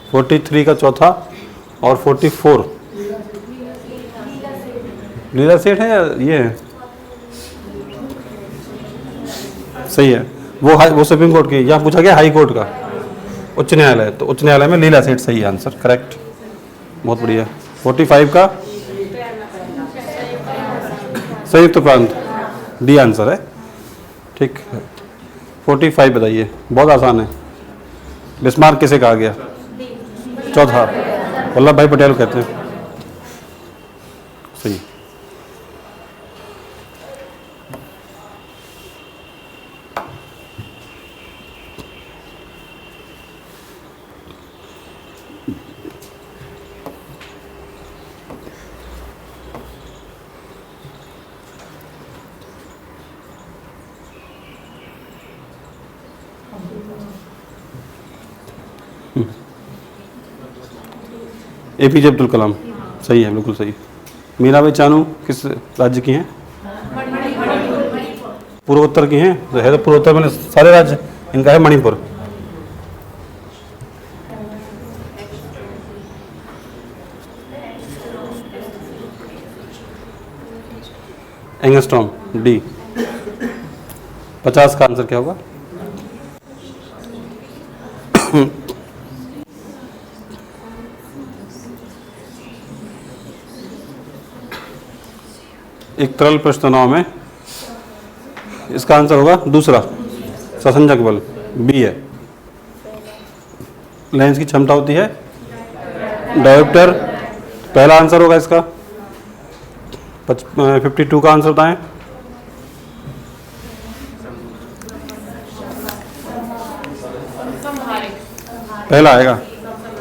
43 का चौथा और 44 लीला सेठ है या ये है? सही है। वो सुप्रीम कोर्ट की, यहाँ पूछा गया हाई कोर्ट का, उच्च न्यायालय, तो उच्च न्यायालय में लीला सेठ सही आंसर, करेक्ट, बहुत बढ़िया। 45 का संयुक्त प्रांत, डी आंसर है, ठीक है। 45 बताइए, बहुत आसान है। बिस्मार्क किसे कहा गया? चौथा, वल्लभ भाई पटेल कहते हैं, सही। एपीजे अब्दुल कलाम, सही है, बिल्कुल सही। मीराबाई चानू किस राज्य की हैं? पूर्वोत्तर की हैं, तो है तो पूर्वोत्तर में सारे राज्य, इनका है मणिपुर। Angstrom, D. 50 का आंसर क्या होगा? एक तरल प्रश्न तनाव में इसका आंसर होगा दूसरा, ससंजक बल, बी है। लेंस की क्षमता होती है डायोप्टर, पहला आंसर होगा इसका। 52 का आंसर बताएं। पहला आएगा,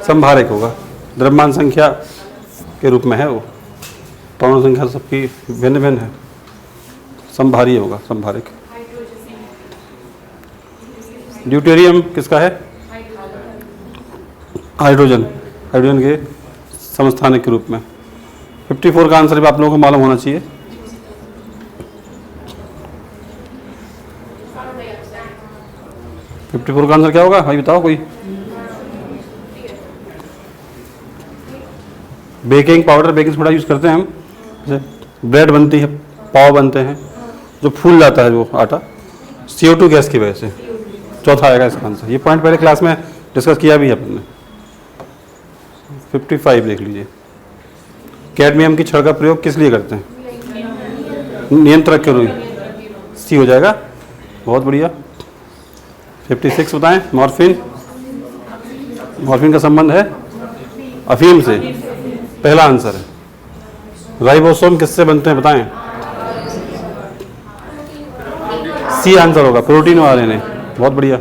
संभारिक होगा, द्रव्यमान संख्या के रूप में है वो, परमाणु संख्या सबकी भिन्न भिन्न है, संभारी होगा, संभारिक। ड्यूटेरियम किसका है? हाइड्रोजन, हाइड्रोजन के समस्थानिक के रूप में। 54 का आंसर भी आप लोगों को मालूम होना चाहिए। का आंसर क्या होगा भाई, बताओ कोई? Baking powder, baking soda use करते हैं हम, जैसे ब्रेड बनती है, पाव बनते हैं, जो फूल जाता है जो आटा, CO2 गैस की वजह से। चौथा आएगा इसका आंसर। ये पॉइंट पहले क्लास में डिस्कस किया भी है अपन ने। 55 देख लीजिए। कैडमियम की छड़ का प्रयोग किस लिए करते हैं? नियंत्रक के रूप, सी हो जाएगा, बहुत बढ़िया। 56 बताएं। मॉर्फिन, मॉर्फिन का संबंध है अफीम से, पहला आंसर है। राइबोसोम किससे बनते हैं बताएं? सी आंसर होगा, प्रोटीन और RNA, बहुत बढ़िया।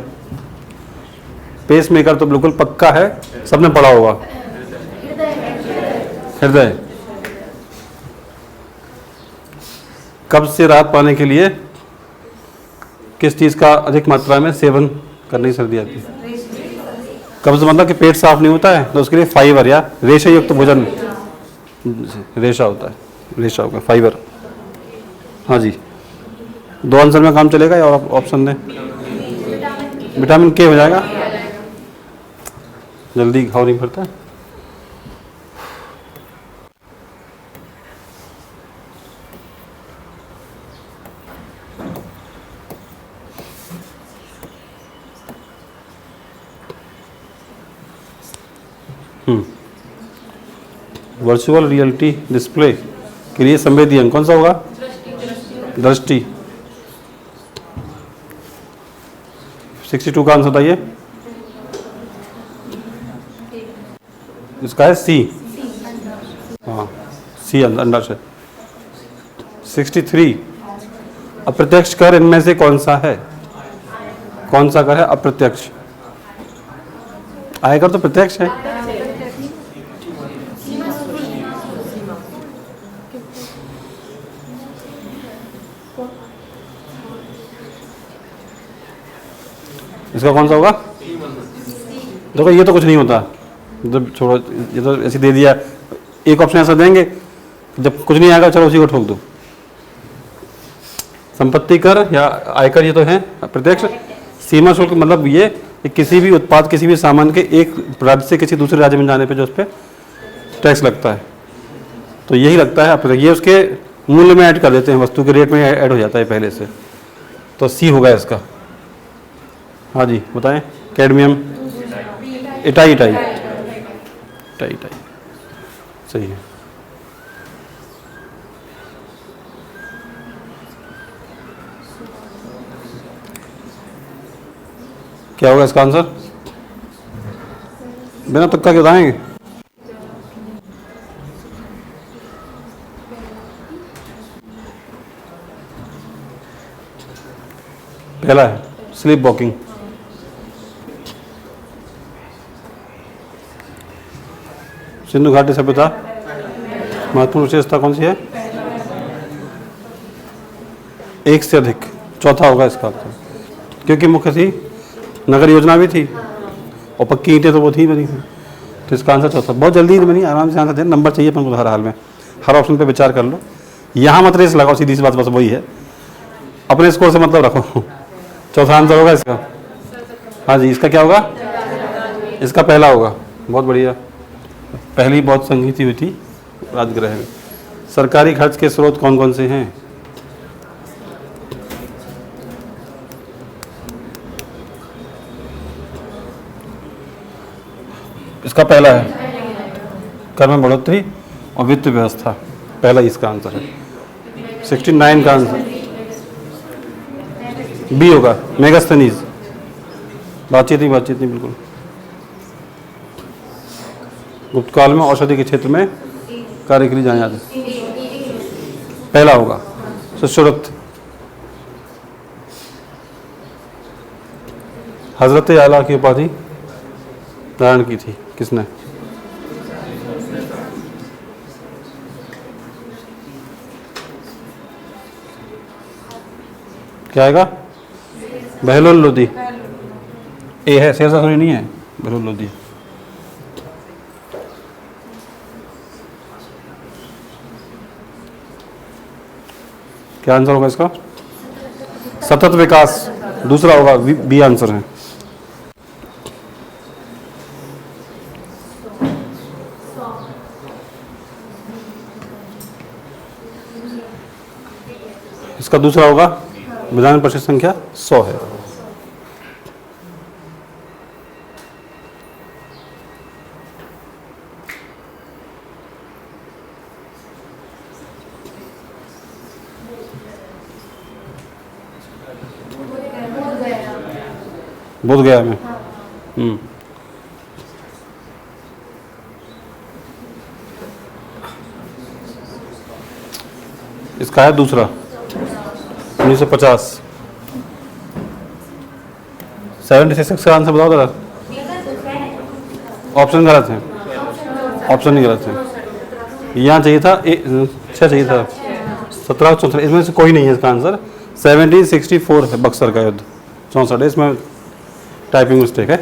पेस मेकर तो बिल्कुल पक्का है, सबने पढ़ा होगा, हृदय। कब्ज से राहत पाने के लिए किस चीज़ का अधिक मात्रा में सेवन करने की सलाह दी जाती है? कब्ज मतलब कि पेट साफ नहीं होता है, तो उसके लिए फाइबर या रेशा युक्त भोजन, रेशा होता है, रेशा होगा, फाइबर। हाँ जी, 2 आंसर में काम चलेगा या और ऑप्शन दें? विटामिन के हो जाएगा, जल्दी घाव नहीं भरता है। वर्चुअल रियलिटी डिस्प्ले के लिए संवेदी अंग कौन सा होगा? दृष्टि। 62 का आंसर बताइए। इसका है सी, हाँ सी अंडा से। 63 अप्रत्यक्ष कर इनमें से कौन सा है? कौन सा कर है अप्रत्यक्ष? आयकर तो प्रत्यक्ष है। इसका कौन सा होगा? देखो ये तो कुछ नहीं होता, जब छोड़ो, ये तो ऐसे दे दिया। एक ऑप्शन ऐसा देंगे जब कुछ नहीं आएगा, चलो उसी को ठोक दो। संपत्ति कर या आयकर ये तो है प्रत्यक्ष। सीमा शुल्क मतलब ये कि किसी भी उत्पाद, किसी भी सामान के एक राज्य से किसी दूसरे राज्य में जाने पे जो उस पर टैक्स लगता है, तो यही लगता है। आप ये उसके मूल्य में ऐड कर देते हैं, वस्तु के रेट में ऐड हो जाता है पहले से। तो सी होगा इसका। हाँ जी बताएं। Cadmium, itai, itai, itai, itai, सही है। क्या होगा इसका आंसर? बिना तुक्का के बताएंगे? पहला है स्लीप वॉकिंग। सिंधु घाटी सभ्यता महत्वपूर्ण विशेषता कौन सी है? एक से अधिक, चौथा होगा इसका आंसर, क्योंकि मुख्य थी नगर योजना भी थी और पक्की ईंटें तो वो थी बनी थी, तो इसका आंसर चौथा। बहुत जल्दी बनी, आराम से आंसर दे, नंबर चाहिए अपन को हर हाल में, हर ऑप्शन पे विचार कर लो। यहाँ मत रेस लगाओ, सीधी सी बात बस वही है, अपने स्कोर से मतलब रखो। चौथा आंसर होगा इसका। हाँ जी, इसका क्या होगा? इसका पहला होगा। बहुत बढ़िया, पहली बहुत संगीति हुई थी राजगृह में। सरकारी खर्च के स्रोत कौन कौन से हैं? इसका पहला है कर में बढ़ोतरी और वित्त व्यवस्था, पहला ही इसका आंसर है। 69 का आंसर बी होगा, मेगास्थनीज। बातचीत नहीं बिल्कुल। गुप्त काल में औषधि के क्षेत्र में कार्य के लिए जाने जाते, पहला होगा। सुश्रुत, हजरत आला की उपाधि धारण की थी किसने? क्या आएगा? बहलोल लोदी। ए है, शेरशाह सूरी नहीं है, बहलोल लोदी। क्या आंसर होगा इसका? सतत विकास, दूसरा होगा, बी आंसर है। इसका दूसरा होगा, विधान परिषद संख्या 100 है। बोध गया में। इसका है दूसरा 1950। 76 का आंसर बताओ जरा। ऑप्शन गलत है, ऑप्शन नहीं गलत है। यहाँ चाहिए था 6 चाहिए था, 1764, इसमें से कोई नहीं है इसका आंसर। 1764 है बक्सर का युद्ध, 64 है, इसमें टाइपिंग मिस्टेक है।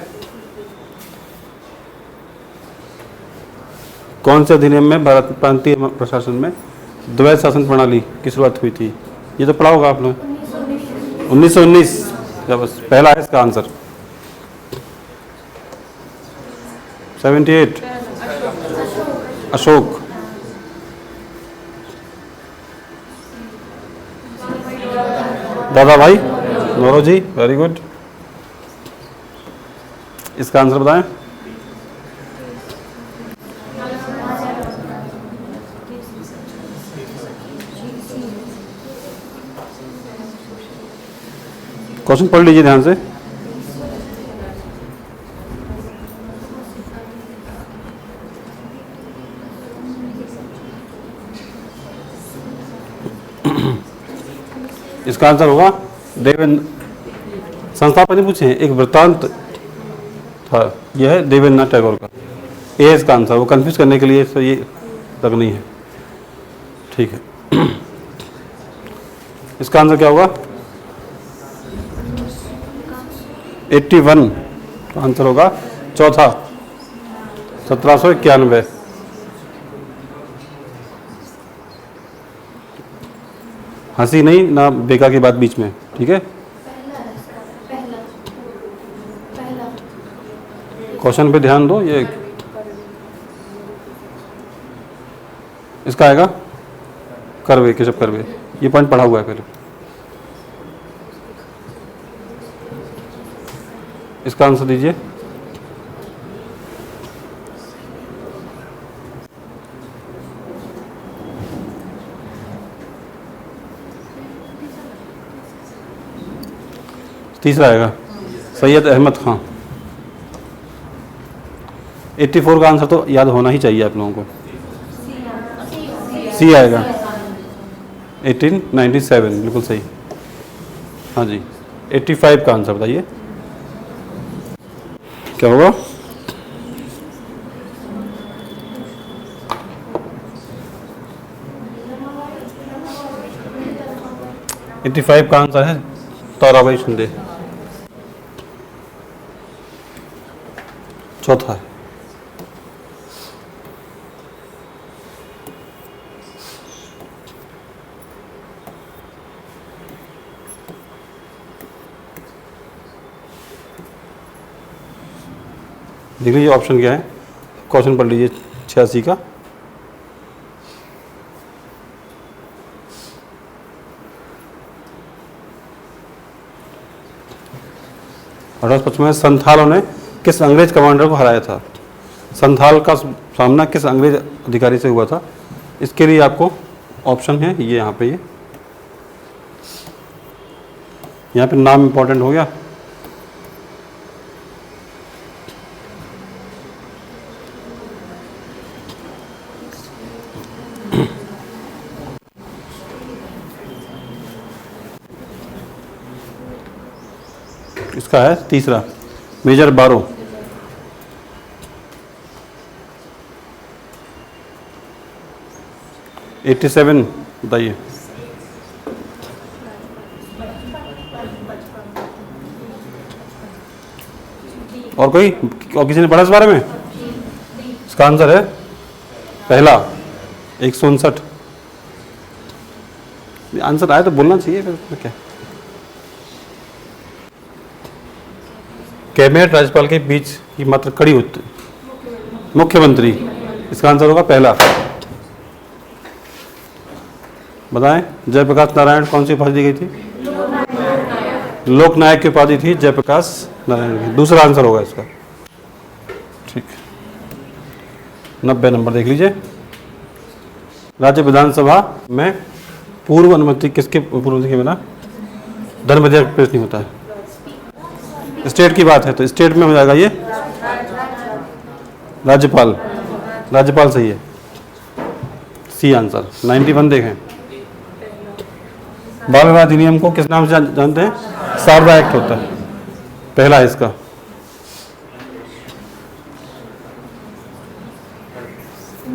कौन से अधिनियम में भारत प्रांतीय प्रशासन में द्वैध शासन प्रणाली की शुरुआत हुई थी? ये तो पढ़ा होगा आपने, 1919। बस पहला है इसका आंसर। 78 अशोक। दादा भाई नौरोजी, वेरी गुड। इसका आंसर बताएं। क्वेश्चन पढ़ लीजिए ध्यान से। इसका आंसर होगा देवेंद्र। संस्थापक ने पूछे हैं, एक वृत्तांत था, यह है देवेंद्रनाथ टैगोर का। ए इसका आंसर, वो कंफ्यूज करने के लिए तो ये लगनी है, ठीक है। इसका आंसर क्या होगा? 81 आंसर होगा, चौथा 1791। हंसी नहीं ना बेका की बात बीच में, ठीक है। क्वेश्चन पे ध्यान दो। ये इसका आएगा कर्वे, केशव कर्वे। ये पॉइंट पढ़ा हुआ है पहले। इसका आंसर दीजिए। तीसरा आएगा सैयद अहमद खां। 84 का आंसर तो याद होना ही चाहिए आप लोगों को। सी आएगा 1897, बिल्कुल सही। हाँ जी, 85 का आंसर बताइए क्या होगा। एट्टी फाइव का आंसर है ताराबाई शिंदे। चौथा है देख लीजिए ऑप्शन क्या है। क्वेश्चन पढ़ लीजिए 86 का। में संथालों ने किस अंग्रेज कमांडर को हराया था। संथाल का सामना किस अंग्रेज अधिकारी से हुआ था। इसके लिए आपको ऑप्शन है ये यहाँ पे। यहाँ पे नाम इंपॉर्टेंट हो गया। इसका है तीसरा मेजर बारो। एट्टी 87 बताइए। और कोई और किसी ने पढ़ा इस बारे में। इसका आंसर है पहला 159। आंसर आए तो बोलना चाहिए फिर क्या। कैबिनेट राज्यपाल के बीच की मात्र कड़ी होती मुख्यमंत्री। इसका आंसर होगा पहला। बताएं जयप्रकाश नारायण कौन सी उपाधि दी गई थी। लोकनायक की उपाधि थी जयप्रकाश नारायण की। दूसरा आंसर होगा इसका। ठीक, 90 नंबर देख लीजिए। राज्य विधानसभा में पूर्व अनुमति किसके पूर्व अनुमति के बिना धर्म विधेयक पेश नहीं होता है। स्टेट की बात है तो स्टेट में हो जाएगा ये राज्यपाल। राज्यपाल सही है, सी आंसर। 91 देखें। बाल विवाह अधिनियम को किस नाम से जानते हैं। शारदा एक्ट होता है, पहला है इसका।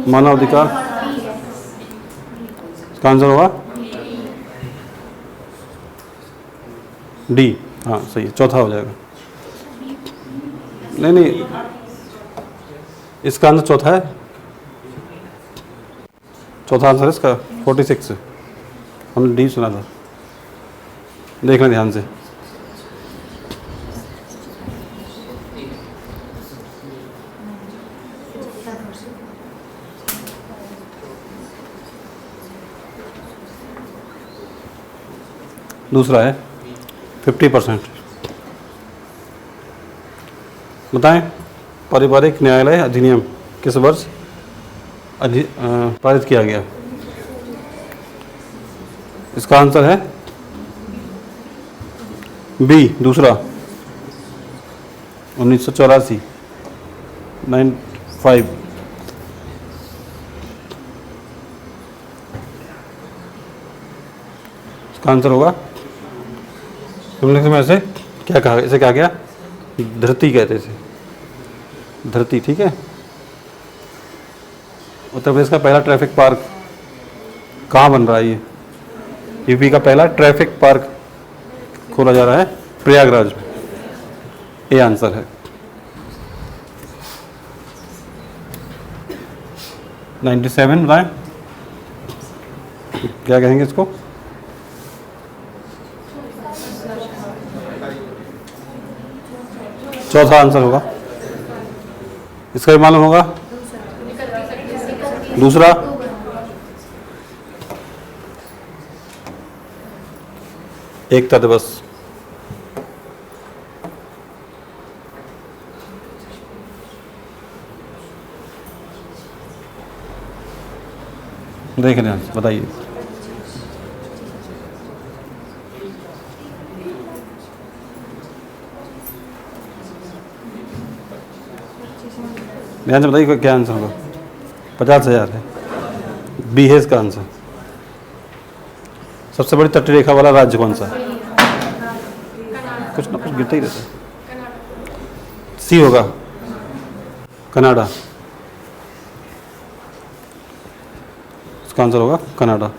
मानव अधिकार, इसका आंसर होगा डी। हाँ सही है, चौथा हो जाएगा। नहीं, इसका आंसर चौथा है। चौथा आंसर है इसका 46। हमने डी सुना था, देखना ध्यान से। दूसरा है 50%। बताएं पारिवारिक न्यायालय अधिनियम किस वर्ष पारित किया गया। इसका आंसर है बी दूसरा 1984 95। इसका आंसर होगा निम्नलिखित में से क्या कहा। इसे क्या गया धरती कहते थे, धरती। ठीक है। उत्तर प्रदेश का पहला ट्रैफिक पार्क कहाँ बन रहा है। ये यूपी का पहला ट्रैफिक पार्क खोला जा रहा है प्रयागराज में। ये आंसर है 97। बताएं क्या कहेंगे इसको। चौथा आंसर होगा इसका भी मालूम होगा। दूसरा एक था तो बस। देख रहे हैं, बताइए। ध्यान से बताइए क्या आंसर होगा। 50,000 है। बी है इसका आंसर। सबसे बड़ी तटीय रेखा वाला राज्य कौन सा है? कुछ ना कुछ गिरता ही रहता है। सी होगा, कनाडा। इसका आंसर होगा कनाडा।